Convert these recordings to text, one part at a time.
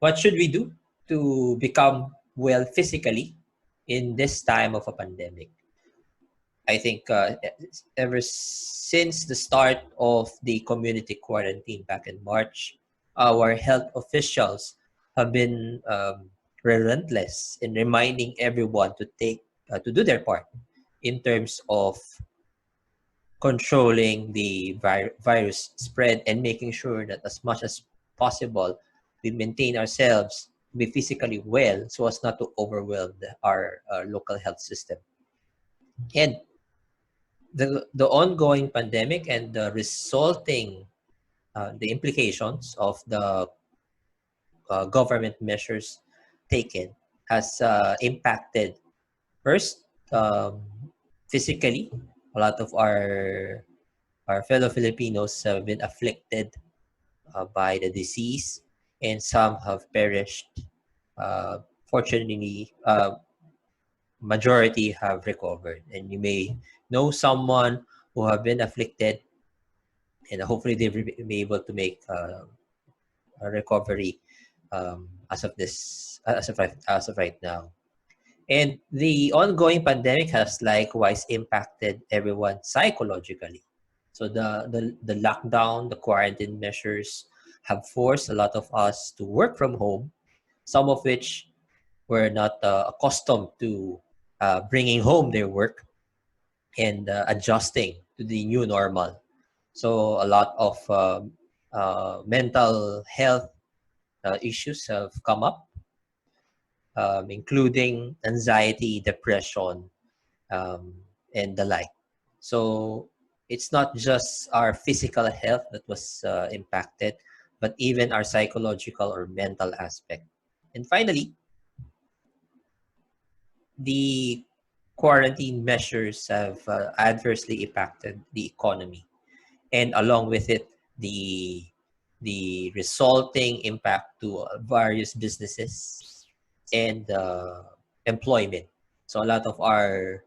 What should we do to become well physically in this time of a pandemic? I think ever since the start of the community quarantine back in March, our health officials have been relentless in reminding everyone to to do their part in terms of controlling the virus spread and making sure that as much as possible we maintain ourselves to be physically well so as not to overwhelm our local health system. And the ongoing pandemic and the resulting the implications of the government measures taken has impacted first physically. A lot of our fellow Filipinos have been afflicted by the disease, and some have perished. Fortunately, majority have recovered, and you may know someone who have been afflicted, and hopefully they will be able to make a recovery as of right now. And the ongoing pandemic has likewise impacted everyone psychologically. So the lockdown, the quarantine measures have forced a lot of us to work from home, some of which were not accustomed to bringing home their work and adjusting to the new normal. So a lot of mental health issues have come up, including anxiety, depression, and the like. So it's not just our physical health that was impacted, but even our psychological or mental aspect. And finally, the quarantine measures have adversely impacted the economy, and along with it, the resulting impact to various businesses and employment. So a lot of our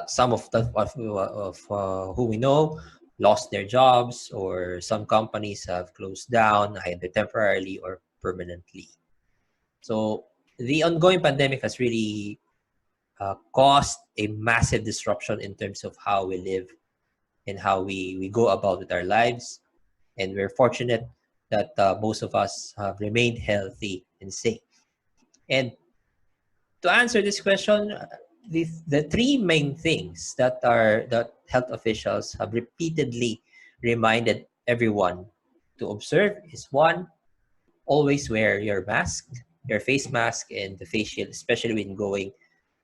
some of who we know lost their jobs, or some companies have closed down either temporarily or permanently. So the ongoing pandemic has really caused a massive disruption in terms of how we live and how we go about with our lives. And we're fortunate that most of us have remained healthy and safe. And to answer this question, the three main things that health officials have repeatedly reminded everyone to observe is: one, always wear your mask, your face mask, and the face shield, especially when going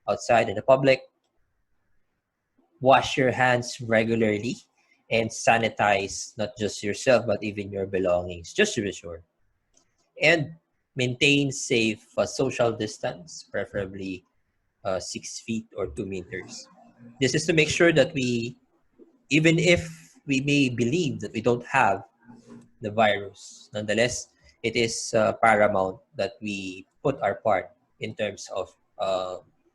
outside in the public. Wash your hands regularly and sanitize not just yourself but even your belongings, just to be sure. And maintain safe social distance, preferably 6 feet or 2 meters. This is to make sure that even if we may believe that we don't have the virus, nonetheless, it is paramount that we put our part in terms of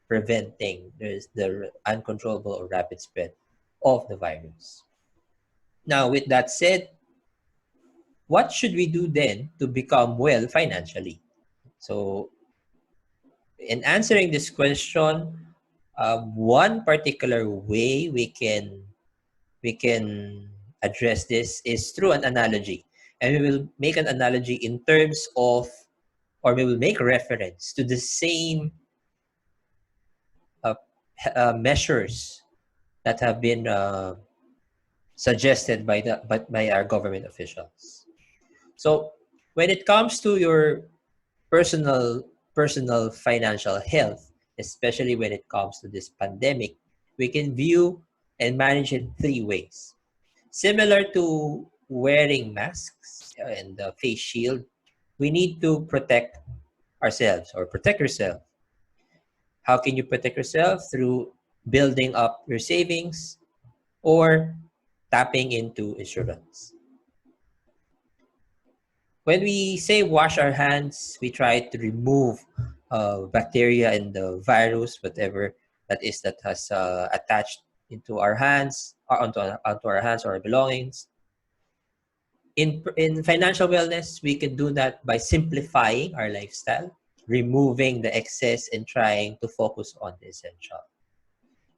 preventing the uncontrollable or rapid spread of the virus. Now, with that said, what should we do then to become well financially? So, in answering this question, one particular way we can address this is through an analogy, and we will make an analogy in terms of, or we will make reference to the same measures that have been suggested by our government officials. So when it comes to your personal financial health, especially when it comes to this pandemic, we can view and manage it three ways. Similar to wearing masks and the face shield, we need to protect ourselves or protect yourself. How can you protect yourself? Through building up your savings or tapping into insurance. When we say wash our hands, we try to remove bacteria and the virus, whatever that is that has attached into our hands, or onto our hands or our belongings. In financial wellness, we can do that by simplifying our lifestyle, removing the excess, and trying to focus on the essential.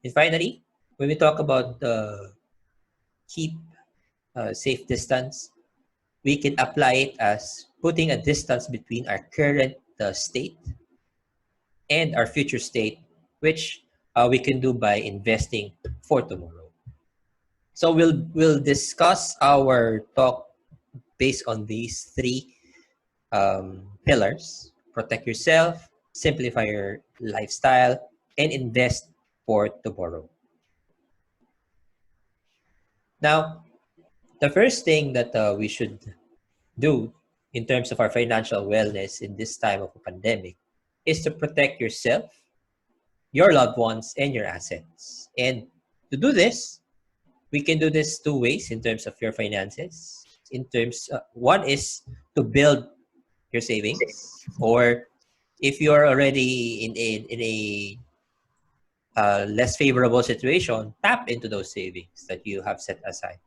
And finally, when we talk about the keep safe distance, we can apply it as putting a distance between our current state and our future state, which we can do by investing for tomorrow. So we'll discuss our talk based on these three pillars: protect yourself, simplify your lifestyle, and invest for tomorrow. Now, the first thing that we should do in terms of our financial wellness in this time of a pandemic is to protect yourself, your loved ones, and your assets. And to do this, we can do this two ways in terms of your finances. In terms, one is to build your savings, or if you're already in a less favorable situation, tap into those savings that you have set aside.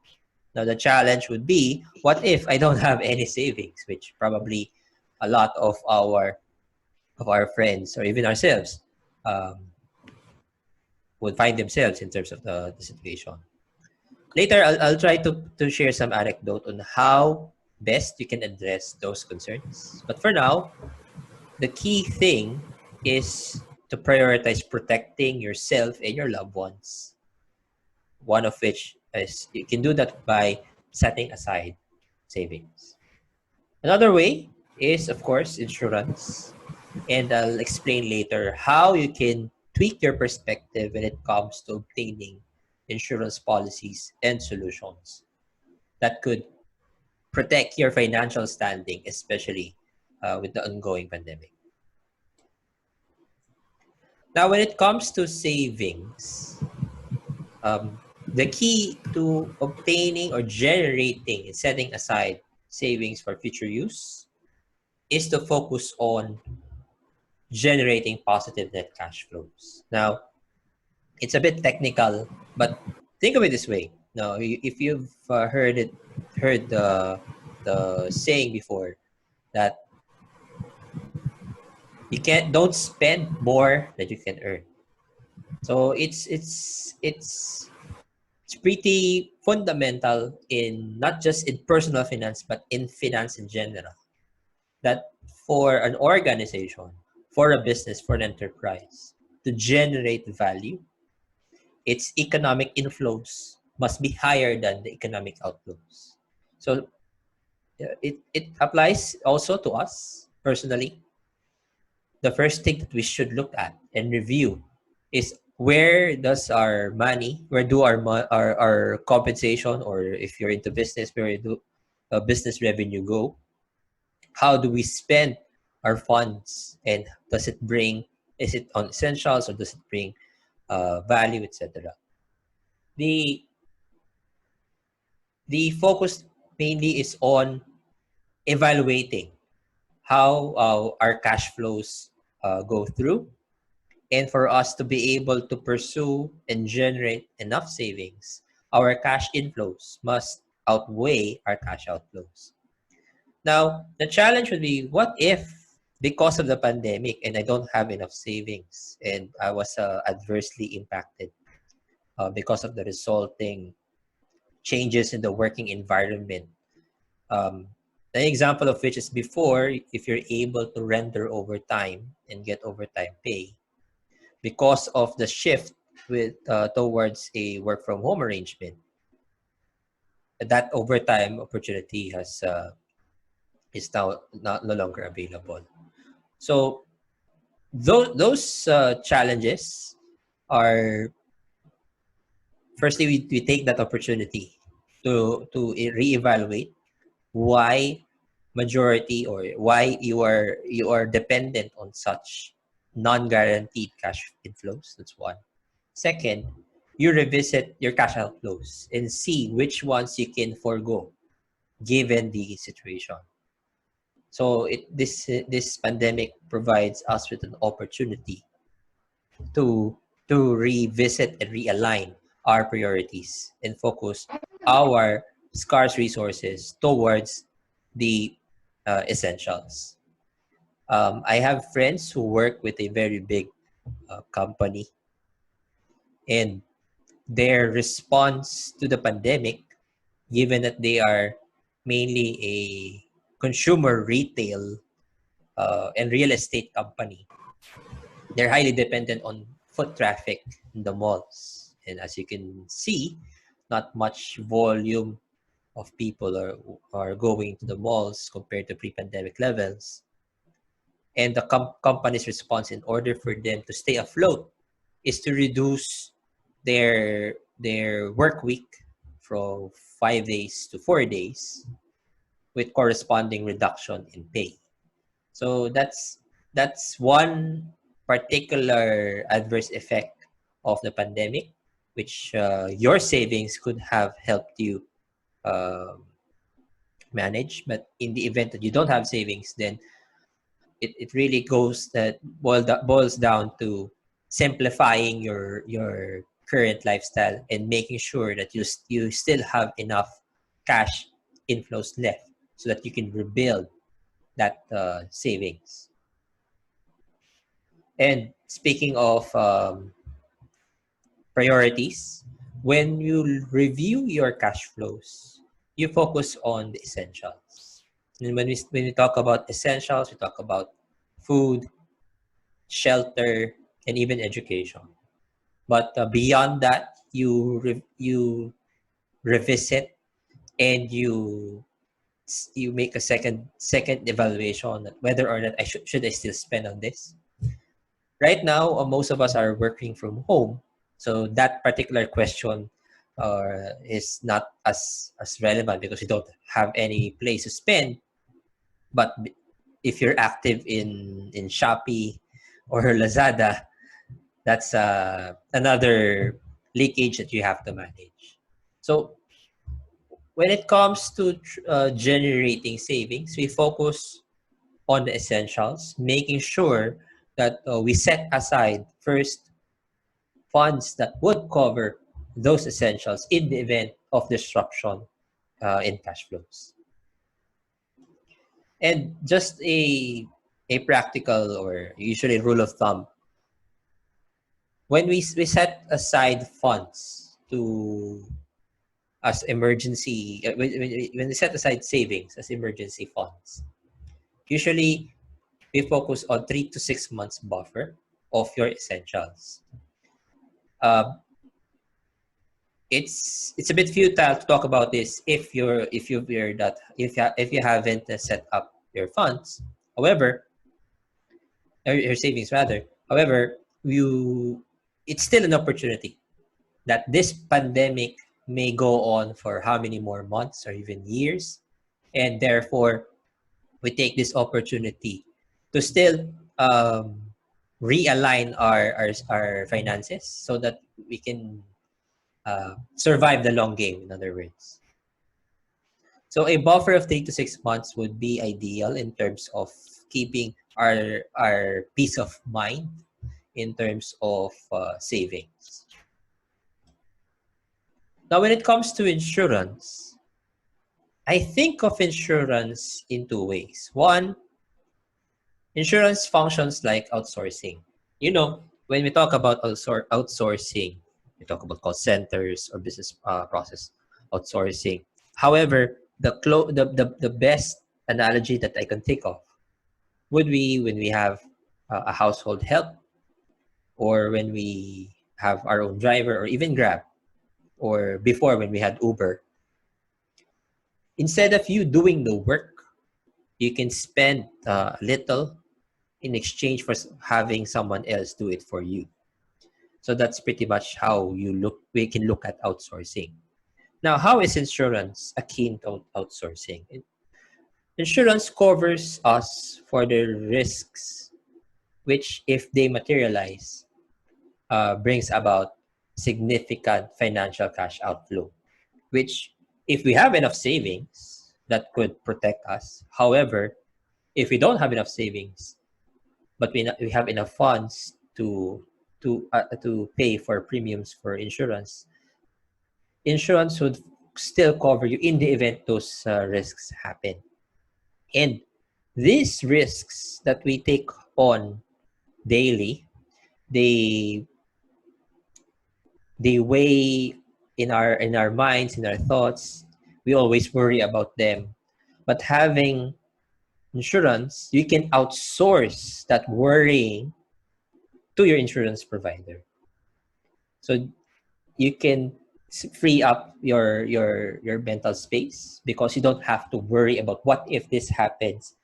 Now, the challenge would be, what if I don't have any savings, which probably a lot of our friends or even ourselves would find themselves in terms of the situation. Later, I'll try to share some anecdote on how best you can address those concerns. But for now, the key thing is to prioritize protecting yourself and your loved ones. One of which is you can do that by setting aside savings. Another way is, of course, insurance. And I'll explain later how you can tweak your perspective when it comes to obtaining insurance policies and solutions that could protect your financial standing, especially with the ongoing pandemic. Now, when it comes to savings, the key to obtaining or generating and setting aside savings for future use is to focus on generating positive net cash flows. Now, it's a bit technical, but think of it this way. Now, if you've heard the saying before that you don't spend more than you can earn. So it's pretty fundamental in not just in personal finance but in finance in general. That for an organization, for a business, for an enterprise to generate value, its economic inflows must be higher than the economic outflows. So it applies also to us personally. The first thing that we should look at and review is where does our money, where do our compensation, or if you're into business, where do business revenue go? How do we spend our funds, and is it on essentials or does it bring value, etc. The focus mainly is on evaluating how our cash flows go through, and for us to be able to pursue and generate enough savings, our cash inflows must outweigh our cash outflows. Now, the challenge would be, what if because of the pandemic and I don't have enough savings and I was adversely impacted because of the resulting changes in the working environment? An example of which is, before, if you're able to render overtime and get overtime pay, because of the shift towards a work from home arrangement, that overtime opportunity is now no longer available. So those challenges are, firstly, we take that opportunity to reevaluate why majority, or why you are dependent on such non-guaranteed cash inflows. That's one. Second, you revisit your cash outflows and see which ones you can forego given the situation. So this pandemic provides us with an opportunity to revisit and realign our priorities and focus our scarce resources towards the essentials. I have friends who work with a very big company, and their response to the pandemic, given that they are mainly a consumer retail and real estate company, they're highly dependent on foot traffic in the malls. And as you can see, not much volume of people are going to the malls compared to pre-pandemic levels. And the company's response in order for them to stay afloat is to reduce their work week from 5 days to 4 days with corresponding reduction in pay. So that's one particular adverse effect of the pandemic, which your savings could have helped you um manage. But in the event that you don't have savings, then it really goes that boils down to simplifying your current lifestyle and making sure that you still have enough cash inflows left so that you can rebuild that savings. And speaking of priorities, when you review your cash flows, you focus on the essentials. And when we talk about essentials, we talk about food, shelter, and even education. But beyond that, you revisit and you make a second evaluation on whether or not should I still spend on this. Right now, most of us are working from home, so that particular question is not as relevant because you don't have any place to spend. But if you're active in Shopee or Lazada, that's another leakage that you have to manage. So when it comes to generating savings, we focus on the essentials, making sure that we set aside first funds that would cover those essentials in the event of disruption in cash flows. And just a practical or usually rule of thumb, when we set aside funds to as emergency when we set aside savings as emergency funds, usually we focus on 3 to 6 months buffer of your essentials. uh, it's a bit futile to talk about this if you haven't set up your funds. However, or your savings rather. However, you it's still an opportunity that this pandemic may go on for how many more months or even years, and therefore we take this opportunity to still realign our finances so that we can survive the long game, in other words. So a buffer of 3 to 6 months would be ideal in terms of keeping our peace of mind in terms of savings. Now, when it comes to insurance, I think of insurance in two ways. One, insurance functions like outsourcing. You know, when we talk about outsourcing, we talk about call centers or business process outsourcing. However, the best analogy that I can think of would be when we have a household help, or when we have our own driver, or even Grab, or before when we had Uber. Instead of you doing the work, you can spend little in exchange for having someone else do it for you. So that's pretty much how we can look at outsourcing. Now, how is insurance akin to outsourcing? Insurance covers us for the risks which, if they materialize, brings about significant financial cash outflow, which, if we have enough savings, that could protect us. However, if we don't have enough savings, but we have enough funds to pay for premiums for insurance would still cover you in the event those risks happen. And these risks that we take on daily, they weigh in our minds, in our thoughts. We always worry about them. But having insurance, you can outsource that worrying to your insurance provider. So you can free up your mental space because you don't have to worry about what if this happens.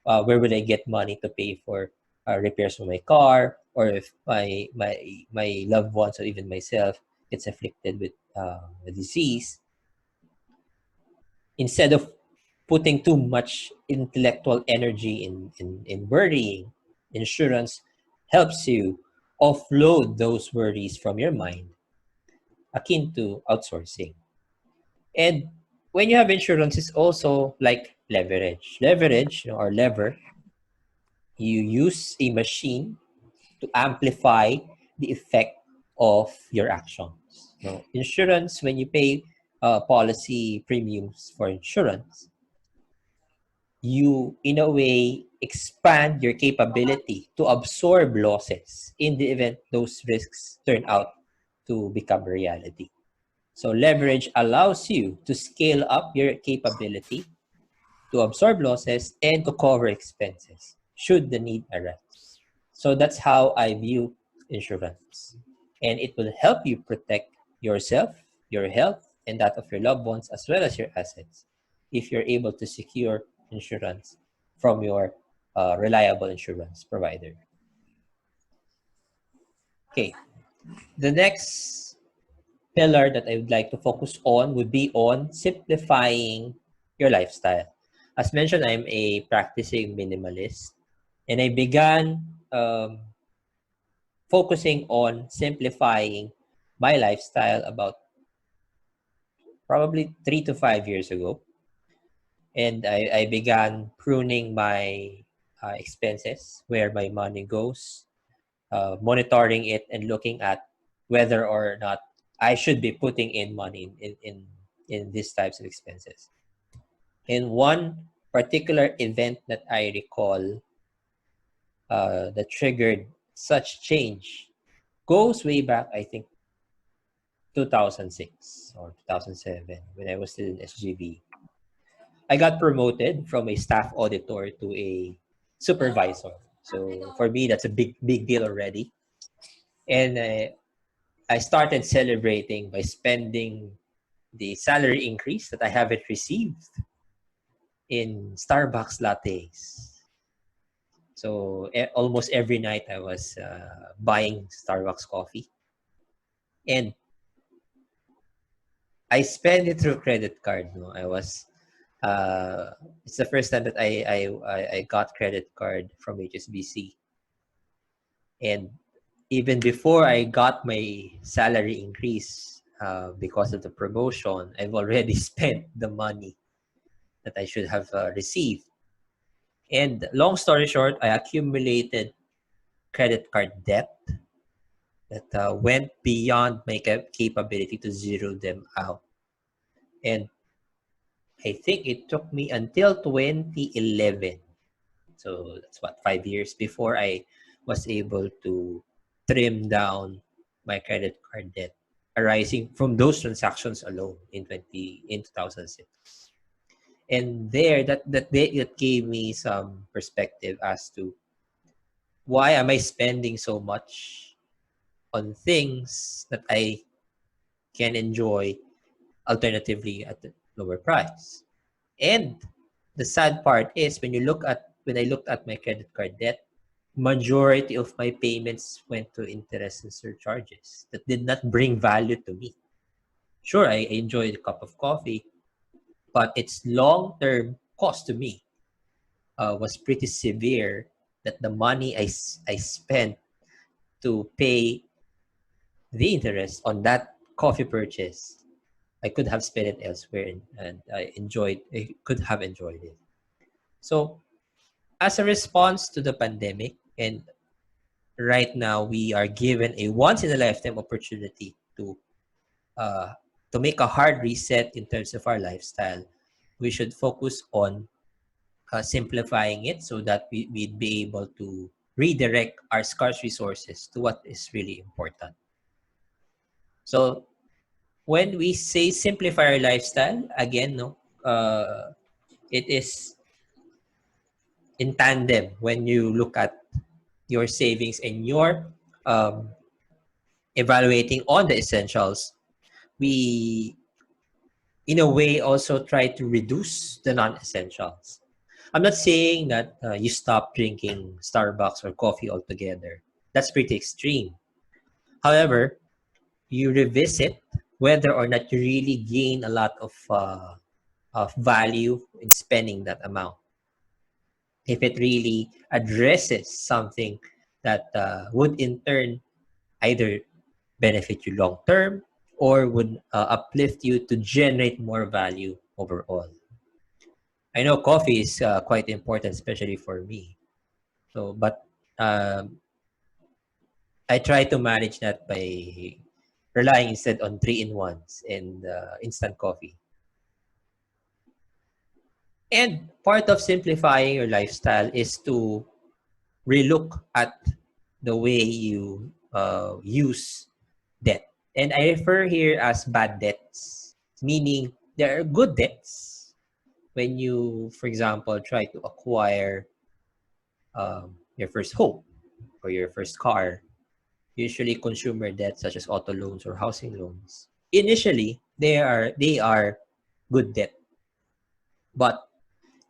Where will I get money to pay for repairs for my car, or if my loved ones or even myself gets afflicted with a disease. Instead of putting too much intellectual energy in worrying, insurance helps you offload those worries from your mind, akin to outsourcing. And when you have insurance, it's also like leverage. Leverage, or lever, you use a machine to amplify the effect of your actions. Insurance, when you pay policy premiums for insurance, you, in a way, expand your capability to absorb losses in the event those risks turn out to become a reality. So leverage allows you to scale up your capability to absorb losses and to cover expenses should the need arise. So that's how I view insurance. And it will help you protect yourself, your health, and that of your loved ones, as well as your assets, if you're able to secure insurance from your reliable insurance provider. Okay, the next pillar that I would like to focus on would be on simplifying your lifestyle. As mentioned, I'm a practicing minimalist, and I began focusing on simplifying my lifestyle about probably 3 to 5 years ago. And I began pruning my expenses, where my money goes, monitoring it and looking at whether or not I should be putting in money in these types of expenses. And one particular event that I recall that triggered such change goes way back, I think, 2006 or 2007, when I was still in SGB. I got promoted from a staff auditor to a supervisor. So for me, that's a big deal already. And I started celebrating by spending the salary increase that I haven't received in Starbucks lattes. So almost every night I was buying Starbucks coffee. And I spent it through credit card. I was it's the first time that I got credit card from HSBC. And even before I got my salary increase, because of the promotion, I've already spent the money that I should have received. And long story short, I accumulated credit card debt that went beyond my capability to zero them out. And I think it took me until 2011. So that's what, 5 years before I was able to trim down my credit card debt arising from those transactions alone in 2006. And there, that gave me some perspective as to why am I spending so much on things that I can enjoy alternatively at the lower price. And the sad part is when I looked at my credit card debt, majority of my payments went to interest and surcharges that did not bring value to me. Sure, I enjoyed a cup of coffee, but its long-term cost to me was pretty severe, that the money I spent to pay the interest on that coffee purchase, I could have spent it elsewhere, and I could have enjoyed it. So as a response to the pandemic, and right now we are given a once in a lifetime opportunity to to make a hard reset in terms of our lifestyle, we should focus on simplifying it so that we'd be able to redirect our scarce resources to what is really important. So when we say simplify our lifestyle, again, no, it is in tandem when you look at your savings and your um, evaluating on the essentials. We, in a way, also try to reduce the non-essentials. I'm not saying that you stop drinking Starbucks or coffee altogether. That's pretty extreme. However, you revisit whether or not you really gain a lot of value in spending that amount. If it really addresses something that would in turn either benefit you long term or would uplift you to generate more value overall. I know coffee is quite important, especially for me. So, but um, I try to manage that by relying instead on three-in-ones and instant coffee. And part of simplifying your lifestyle is to relook at the way you use debt. And I refer here as bad debts, meaning there are good debts when you, for example, try to acquire your first home or your first car, usually consumer debts such as auto loans or housing loans. Initially, they are good debt, but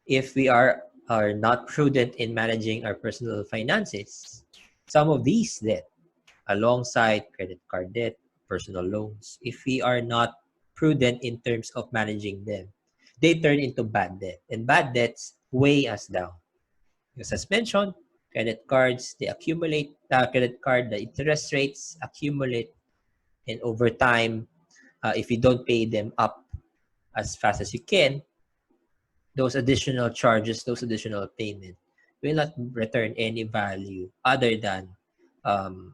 if we are not prudent in managing our personal finances, some of these debt, alongside credit card debt, personal loans, if we are not prudent in terms of managing them, they turn into bad debt, and bad debts weigh us down. Because as mentioned, credit cards, they accumulate, the interest rates accumulate, and over time, if you don't pay them up as fast as you can, those additional charges, those additional payment will not return any value other than um,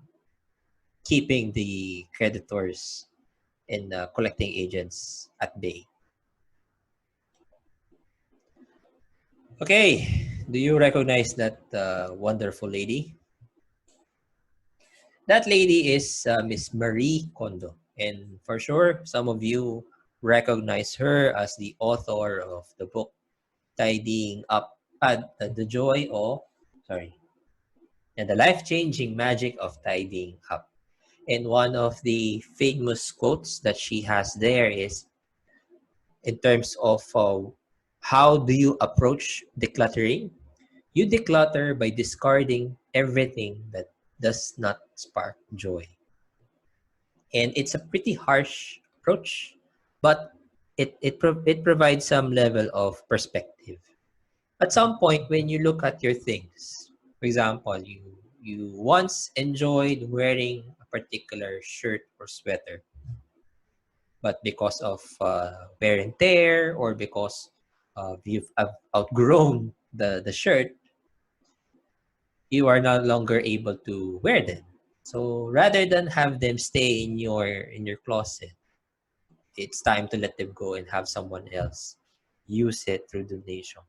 keeping the creditors and collecting agents at bay. Okay, do you recognize that wonderful lady? That lady is Miss Marie Kondo. And for sure, some of you recognize her as the author of the book Tidying Up, the Joy of, sorry, and the life-changing magic of tidying up. And one of the famous quotes that she has there is in terms of how do you approach decluttering? You declutter by discarding everything that does not spark joy. And it's a pretty harsh approach, but it provides some level of perspective. At some point, when you look at your things, for example, you once enjoyed wearing a particular shirt or sweater, but because of wear and tear or because you've outgrown the shirt, you are no longer able to wear them. So rather than have them stay in your closet, it's time to let them go and have someone else use it through donation.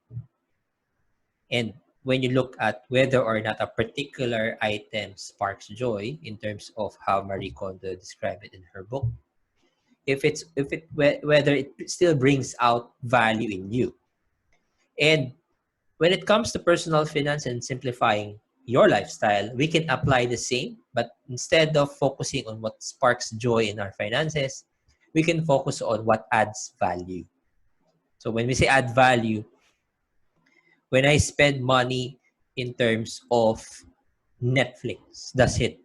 And when you look at whether or not a particular item sparks joy in terms of how Marie Kondo described it in her book, whether it still brings out value in you. And when it comes to personal finance and simplifying your lifestyle, we can apply the same, but instead of focusing on what sparks joy in our finances, we can focus on what adds value. So when we say add value, when I spend money in terms of Netflix, does it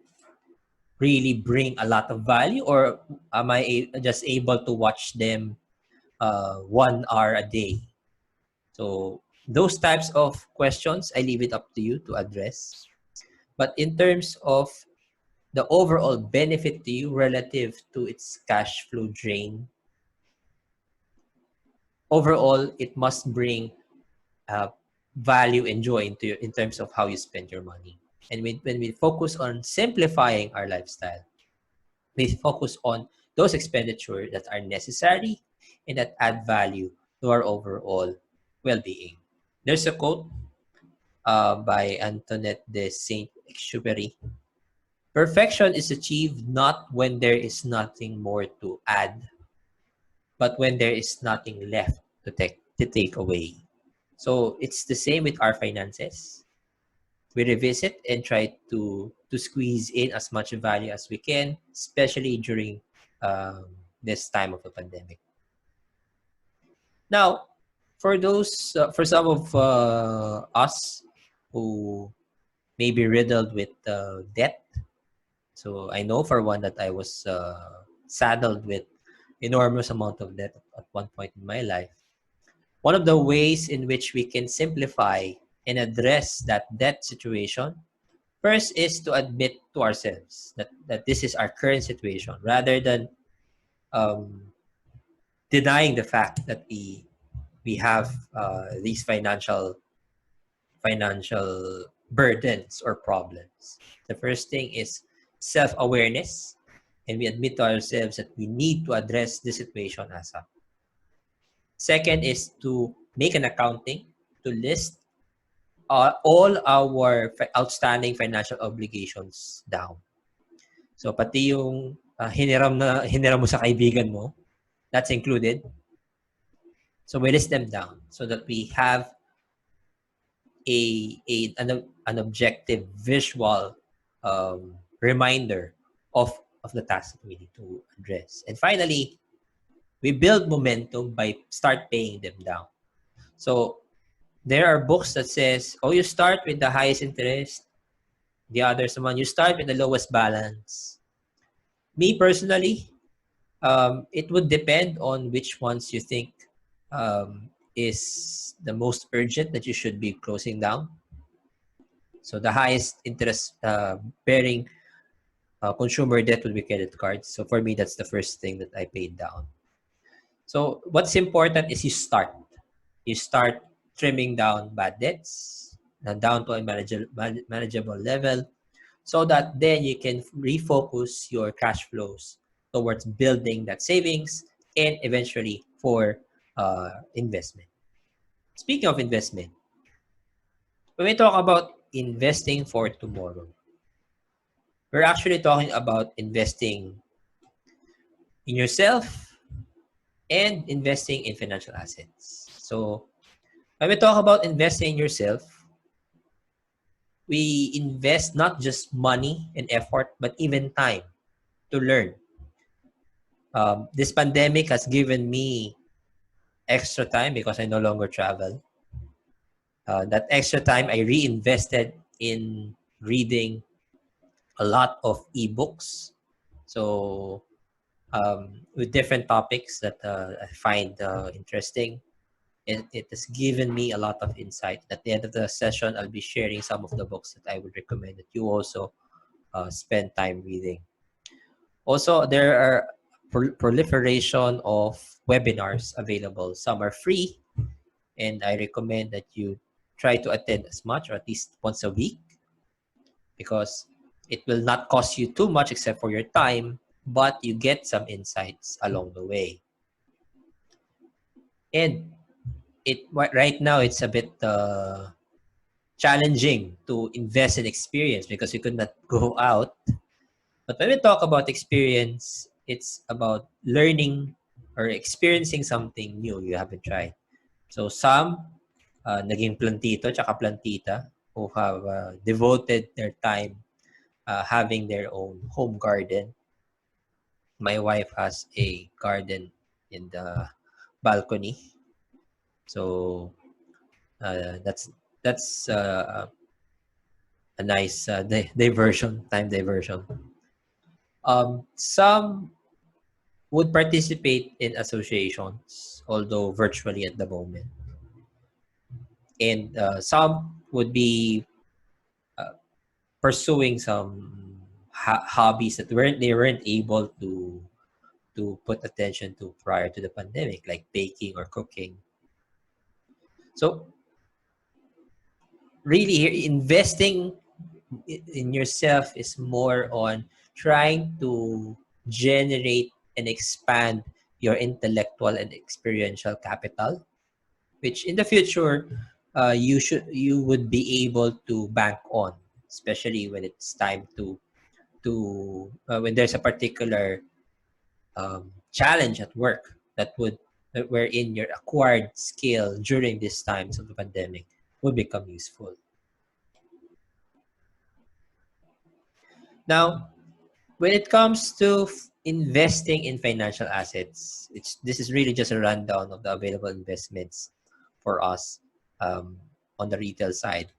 really bring a lot of value, or am I just able to watch them 1 hour a day? So those types of questions, I leave it up to you to address. But in terms of the overall benefit to you relative to its cash flow drain, overall, it must bring uh, value and joy in terms of how you spend your money. And when we focus on simplifying our lifestyle, we focus on those expenditures that are necessary and that add value to our overall well-being. There's a quote by Antoinette de Saint-Exupéry. Perfection is achieved not when there is nothing more to add, but when there is nothing left to take away. So it's the same with our finances. We revisit and try to squeeze in as much value as we can, especially during this time of the pandemic. Now, for some of us who may be riddled with debt, so I know for one that I was saddled with enormous amount of debt at one point in my life. One of the ways in which we can simplify and address that debt situation, first is to admit to ourselves that this is our current situation, rather than denying the fact that we have these financial burdens or problems. The first thing is self-awareness, and we admit to ourselves that we need to address the situation as a. Second is to make an accounting, to list all our outstanding financial obligations down. So pati yung hiniram mo sa kaibigan mo, that's included. So we list them down so that we have an objective visual reminder of the task that we need to address. And finally, we build momentum by start paying them down. So there are books that says, oh, you start with the highest interest. The others one, you start with the lowest balance. Me personally, it would depend on which ones you think is the most urgent that you should be closing down. So the highest interest bearing consumer debt would be credit cards. So for me, that's the first thing that I paid down. So what's important is you start. You start trimming down bad debts down to a manageable level, so that then you can refocus your cash flows towards building that savings and eventually for investment. Speaking of investment, when we talk about investing for tomorrow, we're actually talking about investing in yourself and investing in financial assets. So when we talk about investing in yourself, we invest not just money and effort, but even time to learn. This pandemic has given me extra time because I no longer travel. That extra time I reinvested in reading a lot of ebooks. So with different topics that I find interesting. It has given me a lot of insight. At the end of the session, I'll be sharing some of the books that I would recommend that you also spend time reading. Also, there are proliferation of webinars available. Some are free, and I recommend that you try to attend as much or at least once a week, because it will not cost you too much except for your time, but you get some insights along the way. And right now it's a bit challenging to invest in experience because you could not go out. But when we talk about experience, it's about learning or experiencing something new you haven't tried. So some naging plantito tsaka plantita who have devoted their time having their own home garden. My wife has a garden in the balcony. So that's a nice time diversion. Some would participate in associations, although virtually at the moment. And some would be pursuing some hobbies that they weren't able to put attention to prior to the pandemic, like baking or cooking. So really, investing in yourself is more on trying to generate and expand your intellectual and experiential capital, which in the future you would be able to bank on, especially when it's time to when there's a particular challenge at work that would wherein your acquired skill during these times of the pandemic will become useful. Now, when it comes to investing in financial assets, this is really just a rundown of the available investments for us on the retail side.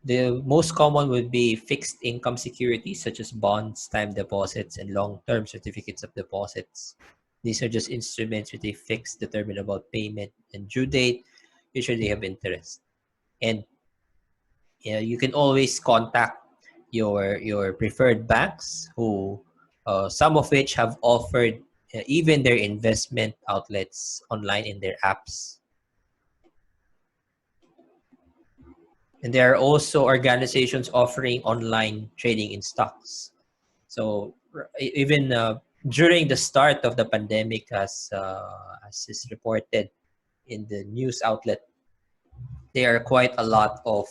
The most common would be fixed income securities such as bonds, time deposits, and long-term certificates of deposits. These are just instruments with a fixed determinable payment and due date. Usually they have interest. And you can always contact your preferred banks who some of which have offered even their investment outlets online in their apps. And there are also organizations offering online trading in stocks. So even during the start of the pandemic, as is reported in the news outlet, there are quite a lot of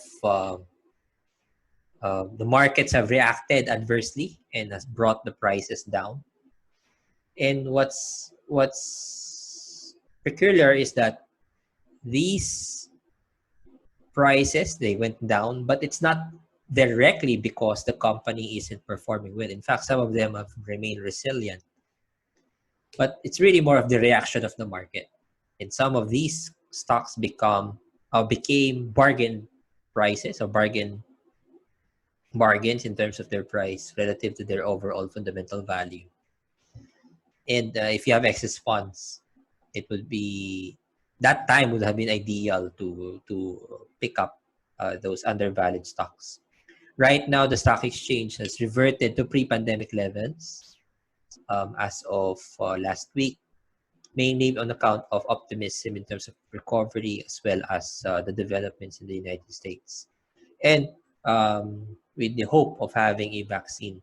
the markets have reacted adversely and has brought the prices down. And what's peculiar is that these prices, they went down, but it's not directly because the company isn't performing well. In fact, some of them have remained resilient, but it's really more of the reaction of the market. And some of these stocks became bargain prices or bargains in terms of their price relative to their overall fundamental value. And if you have excess funds, it would be that time would have been ideal to pick up those undervalued stocks. Right now, the stock exchange has reverted to pre-pandemic levels as of last week, mainly on account of optimism in terms of recovery as well as the developments in the United States. And with the hope of having a vaccine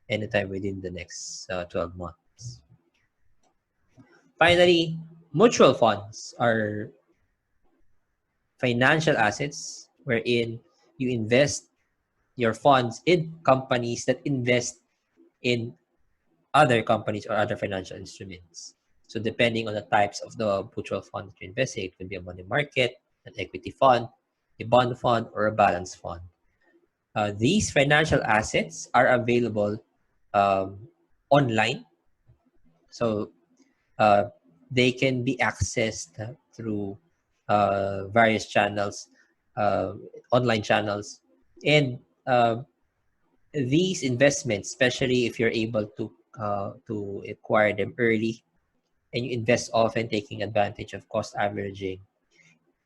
anytime within the next 12 months. Finally, mutual funds are financial assets wherein you invest your funds in companies that invest in other companies or other financial instruments. So depending on the types of the mutual fund that you invest in, it could be a money market, an equity fund, a bond fund, or a balance fund. These financial assets are available online. So they can be accessed through various channels, online channels. And these investments, especially if you're able to acquire them early and you invest often taking advantage of cost averaging,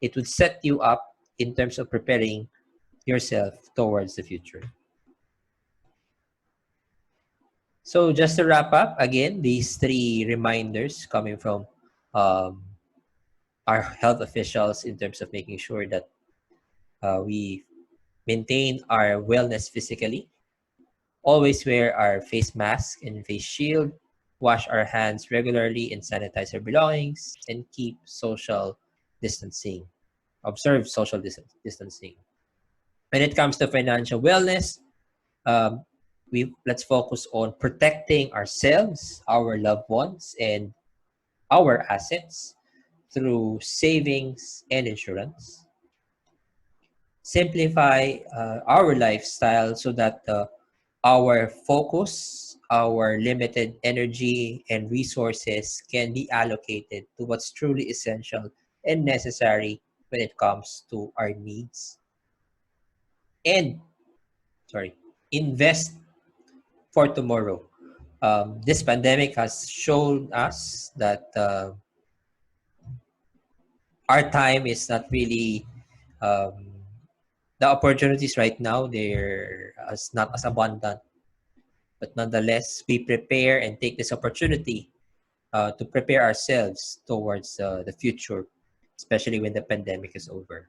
it would set you up in terms of preparing yourself towards the future. So just to wrap up, again, these three reminders coming from our health officials in terms of making sure that we maintain our wellness physically, always wear our face mask and face shield, wash our hands regularly and sanitize our belongings, and keep social distancing. Observe social distancing. When it comes to financial wellness, let's focus on protecting ourselves, our loved ones, and our assets through savings and insurance. Simplify our lifestyle so that our focus, our limited energy and resources can be allocated to what's truly essential and necessary when it comes to our needs. And, invest for tomorrow. This pandemic has shown us that our time is not really the opportunities right now. They're not as abundant, but nonetheless, we prepare and take this opportunity to prepare ourselves towards the future, especially when the pandemic is over.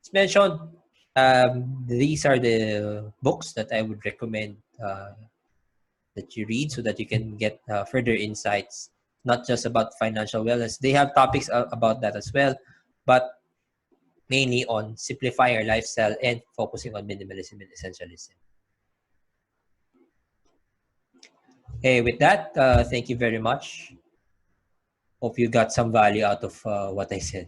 As mentioned, these are the books that I would recommend that you read so that you can get further insights, not just about financial wellness. They have topics about that as well, but mainly on simplifying your lifestyle and focusing on minimalism and essentialism. Hey, with that, thank you very much. Hope you got some value out of what I said.